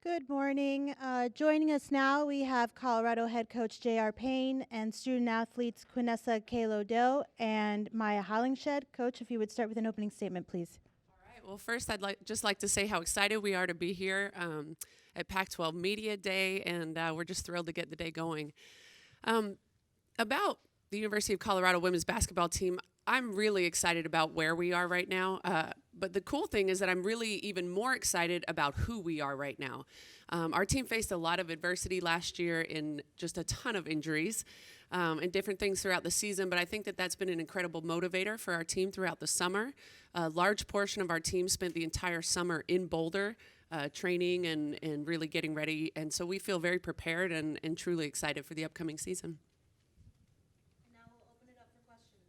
Good morning. Joining us now, we have Colorado head coach J.R. Payne and student athletes Quinessa Kalo Doe and Maya Hollingshed. Coach, if you would start with an opening statement, please. All right. Well, first, I'd just like to say how excited we are to be here at Pac-12 Media Day, and we're just thrilled to get the day going. About the University of Colorado women's basketball team, I'm really excited about where we are right now. But the cool thing is that I'm really even more excited about who we are right now. Our team faced a lot of adversity last year in just a ton of injuries and different things throughout the season, but I think that that's been an incredible motivator for our team throughout the summer. A large portion of our team spent the entire summer in Boulder training and really getting ready, and so we feel very prepared and truly excited for the upcoming season. And now we'll open it up for questions.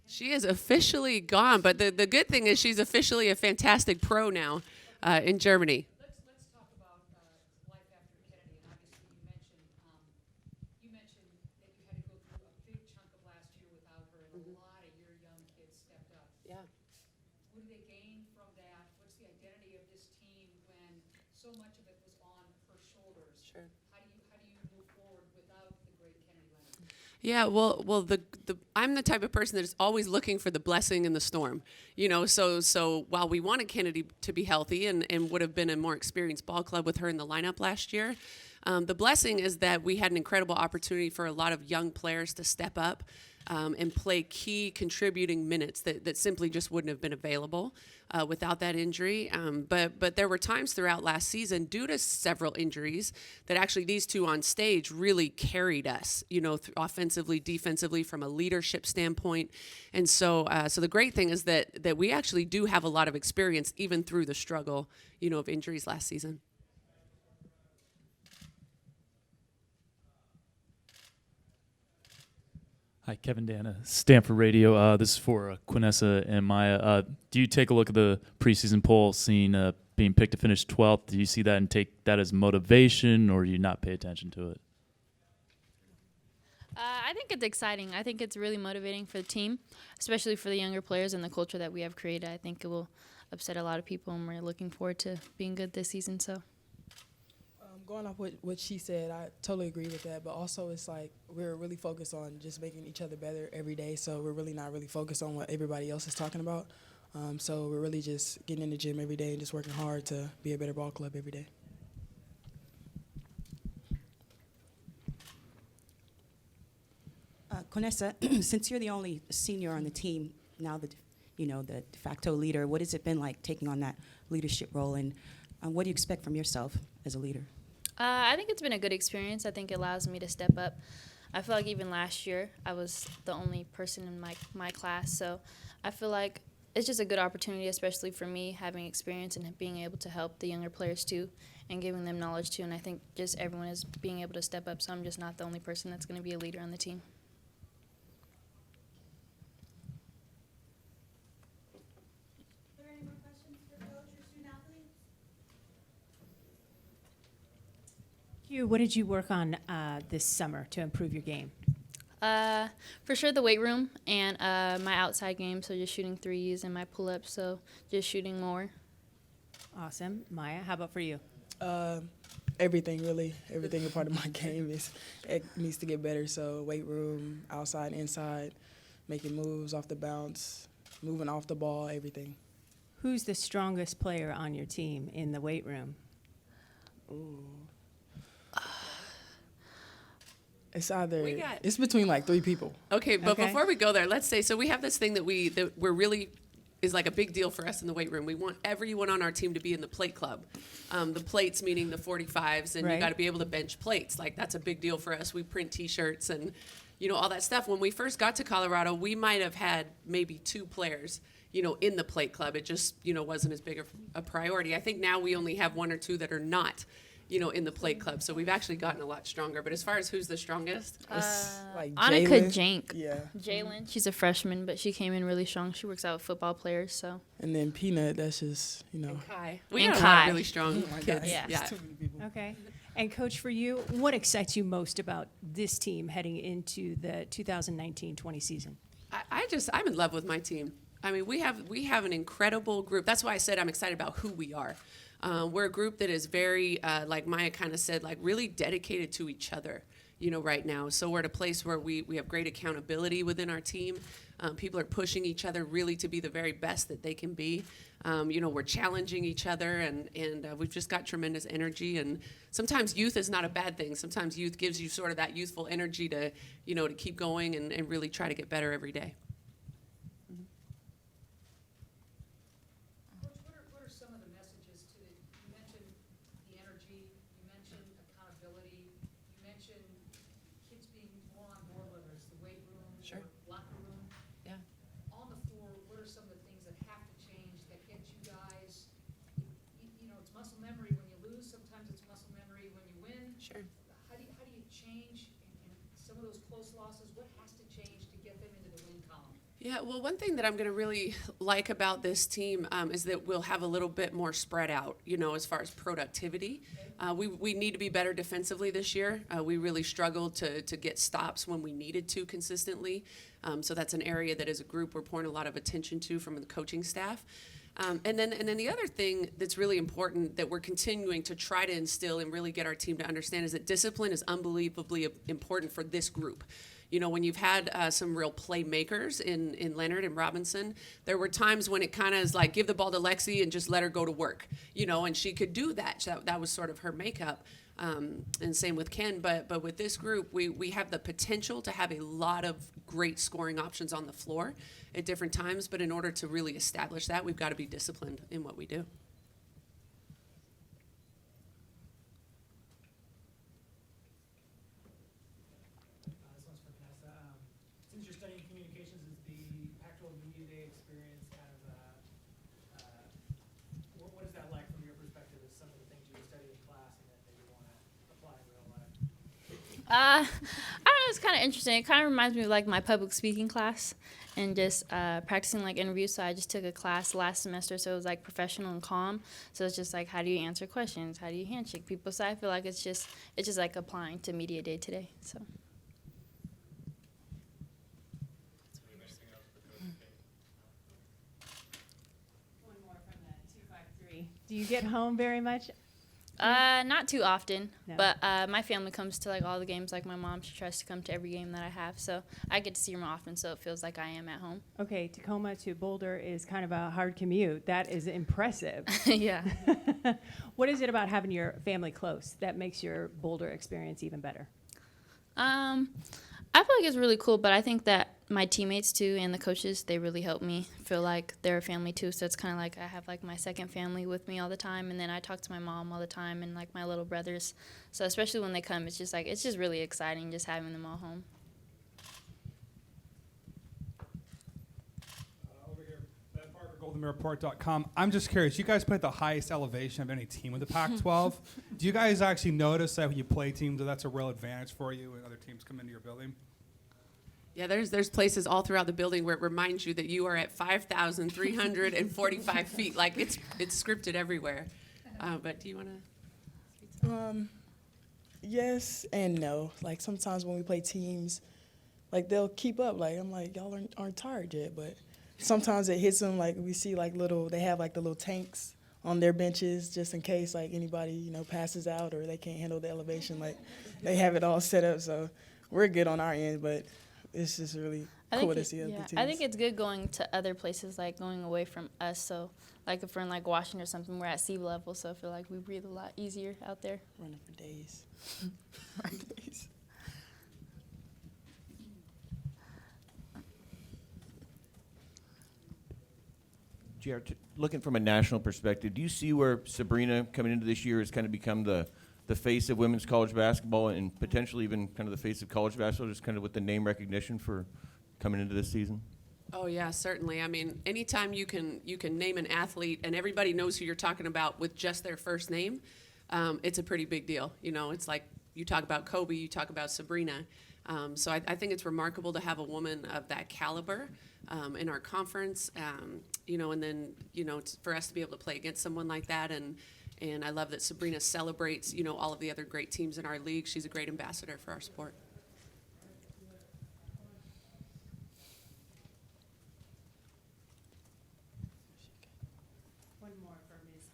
She is officially gone, but the good thing is she's officially a fantastic pro now in Germany. Let's talk about life after Kennedy. And obviously, you mentioned that you had to go through a big chunk of last year without her, and a lot of your young kids stepped up. Yeah. What do they gain from that? What's the identity of this team when so much of it was on her shoulders? Sure. How do you move forward without the great Kennedy Leonard? Yeah, well, I'm the type of person that is always looking for the blessing in the storm. You know, so while we wanted Kennedy to be healthy and would have been a more experienced ball club with her in the lineup last year, the blessing is that we had an incredible opportunity for a lot of young players to step up and play key contributing minutes that simply just wouldn't have been available without that injury. But there were times throughout last season, due to several injuries, that actually these two on stage really carried us, you know, offensively, defensively, from a leadership standpoint. And so the great thing is that we actually do have a lot of experience even through the struggle, you know, of injuries last season. Hi, Kevin Dana, Stanford Radio. This is for Quinessa and Maya. Do you take a look at the preseason poll, seeing being picked to finish 12th? Do you see that and take that as motivation, or do you not pay attention to it? I think it's exciting. I think it's really motivating for the team, especially for the younger players and the culture that we have created. I think it will upset a lot of people, and we're looking forward to being good this season. So. Going off what she said, I totally agree with that. But also, it's like we're really focused on just making each other better every day. So we're really not really focused on what everybody else is talking about. So we're really just getting in the gym every day and just working hard to be a better ball club every day. Quinessa, since you're the only senior on the team now, the de facto leader, what has it been like taking on that leadership role, and what do you expect from yourself as a leader? I think it's been a good experience. I think it allows me to step up. I feel like even last year I was the only person in my class, so I feel like it's just a good opportunity, especially for me, having experience and being able to help the younger players too and giving them knowledge too. And I think just everyone is being able to step up, so I'm just not the only person that's going to be a leader on the team. Are there any more questions for coach or student athletes? Hugh, what did you work on this summer to improve your game? For sure the weight room and my outside game, so just shooting threes and my pull-ups, so just shooting more. Awesome. Maya, how about for you? Everything, really. Everything a part of my game it needs to get better. So weight room, outside, inside, making moves off the bounce, moving off the ball, everything. Who's the strongest player on your team in the weight room? Ooh. It's between like 3 people. Okay, but before we go there, let's say, so we have this thing that we're really is like a big deal for us in the weight room. We want everyone on our team to be in the plate club. The plates meaning the 45s, and you Right. got to be able to bench plates. Like that's a big deal for us. We print T-shirts and all that stuff. When we first got to Colorado, we might have had maybe 2 players, in the plate club. It just wasn't as big of a priority. I think now we only have 1 or 2 that are not, in the plate club. So we've actually gotten a lot stronger. But as far as who's the strongest, Like Annika Jalen. Jank. Yeah. Jalen, she's a freshman, but she came in really strong. She works out with football players, so. And then Peanut, that's just, Kai. We And got a lot of Kai. really strong kids. Yeah. Yeah. too many people. Okay. And Coach, for you, what excites you most about this team heading into the 2019-20 season? I'm in love with my team. I mean, we have an incredible group. That's why I said I'm excited about who we are. We're a group that is very, like Maya kind of said, like really dedicated to each other, right now. So we're at a place where we have great accountability within our team. People are pushing each other really to be the very best that they can be. We're challenging each other, and we've just got tremendous energy. And sometimes youth is not a bad thing. Sometimes youth gives you sort of that youthful energy to, to keep going and really try to get better every day. Coach, what are some of the messages to the, you mentioned the energy, you mentioned accountability, you mentioned kids being more on board, whether it's the weight room Sure. or locker room. Yeah. On the floor, what are some of the things that have to change that get you guys, it's muscle memory when you lose, sometimes it's muscle memory when you win. Sure. How do you change in some of those close losses? What has to change to get them into the win column? Yeah, well, one thing that I'm going to really like about this team is that we'll have a little bit more spread out, as far as productivity. We need to be better defensively this year. We really struggled to get stops when we needed to consistently. So that's an area that as a group we're pouring a lot of attention to from the coaching staff. And then the other thing that's really important that we're continuing to try to instill and really get our team to understand is that discipline is unbelievably important for this group. When you've had some real playmakers in Leonard and Robinson, there were times when it kind of is like, give the ball to Lexi and just let her go to work, and she could do that. So that was sort of her makeup. And same with Ken. But with this group, we have the potential to have a lot of great scoring options on the floor at different times. But in order to really establish that, we've got to be disciplined in what we do. This one's for Vanessa. Since you're studying communications, is the Pac-12 Media Day experience kind of, what is that like from your perspective? Is some of the things you would study in class and that you want to apply in real life? I don't know, it's kind of interesting. It kind of reminds me of like my public speaking class and just practicing like interviews. So I just took a class last semester, so it was like professional and calm. So it's just like, how do you answer questions? How do you handshake people? So I feel like it's just like applying to Media Day today. So. One more from the 253. Do you get home very much? Not too often, No. but my family comes to like all the games. Like my mom, she tries to come to every game that I have, so I get to see her more often. So it feels like I am at home. Okay, Tacoma to Boulder is kind of a hard commute. That is impressive. Yeah. What is it about having your family close that makes your Boulder experience even better? I feel like it's really cool, but I think that my teammates too and the coaches, they really help me feel like they're a family too. So it's kind of like I have like my second family with me all the time, and then I talk to my mom all the time and like my little brothers. So especially when they come, it's just really exciting just having them all home. Over here, Ben Parker, GoldenMirrorReport.com. I'm just curious, you guys play at the highest elevation of any team in the Pac-12. Do you guys actually notice that when you play teams that that's a real advantage for you when other teams come into your building? Yeah, there's places all throughout the building where it reminds you that you are at 5,345 feet. Like it's scripted everywhere. But do you want to? Yes and no. Like sometimes when we play teams, like they'll keep up. Like I'm like, y'all aren't tired yet, but sometimes it hits them. Like we see like they have like the little tanks on their benches just in case like anybody passes out or they can't handle the elevation. Like they have it all set up, so we're good on our end. But it's just really cool to see other teams. I think it's good going to other places, like going away from us. So like if we're in like Washington or something, we're at sea level, so I feel like we breathe a lot easier out there. Running for days. For days. JR, looking from a national perspective, do you see where Sabrina coming into this year has kind of become the face of women's college basketball and potentially even kind of the face of college basketball, just kind of with the name recognition for coming into this season? Oh yeah, certainly. I mean, anytime you can name an athlete and everybody knows who you're talking about with just their first name, it's a pretty big deal. You know, it's like you talk about Kobe, you talk about Sabrina. So I think it's remarkable to have a woman of that caliber in our conference. You know, and then for us to be able to play against someone like that, and I love that Sabrina celebrates all of the other great teams in our league. She's a great ambassador for our sport. One more for Ms.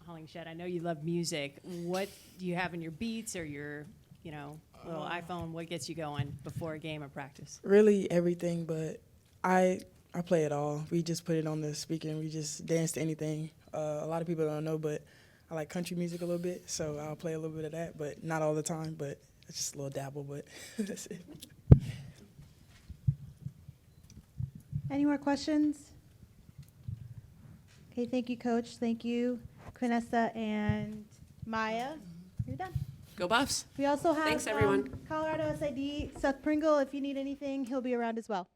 Hollingshed. I know you love music. What do you have in your beats or your, little iPhone? What gets you going before a game or practice? Really everything, but I play it all. We just put it on the speaker and we just dance to anything. A lot of people don't know, but I like country music a little bit, so I'll play a little bit of that, but not all the time, but it's just a little dabble, but that's it. Any more questions? Okay, thank you, Coach. Thank you, Quinessa and Maya. You're done. Go Buffs. We also have Thanks, everyone. Colorado SID, Seth Pringle. If you need anything, he'll be around as well.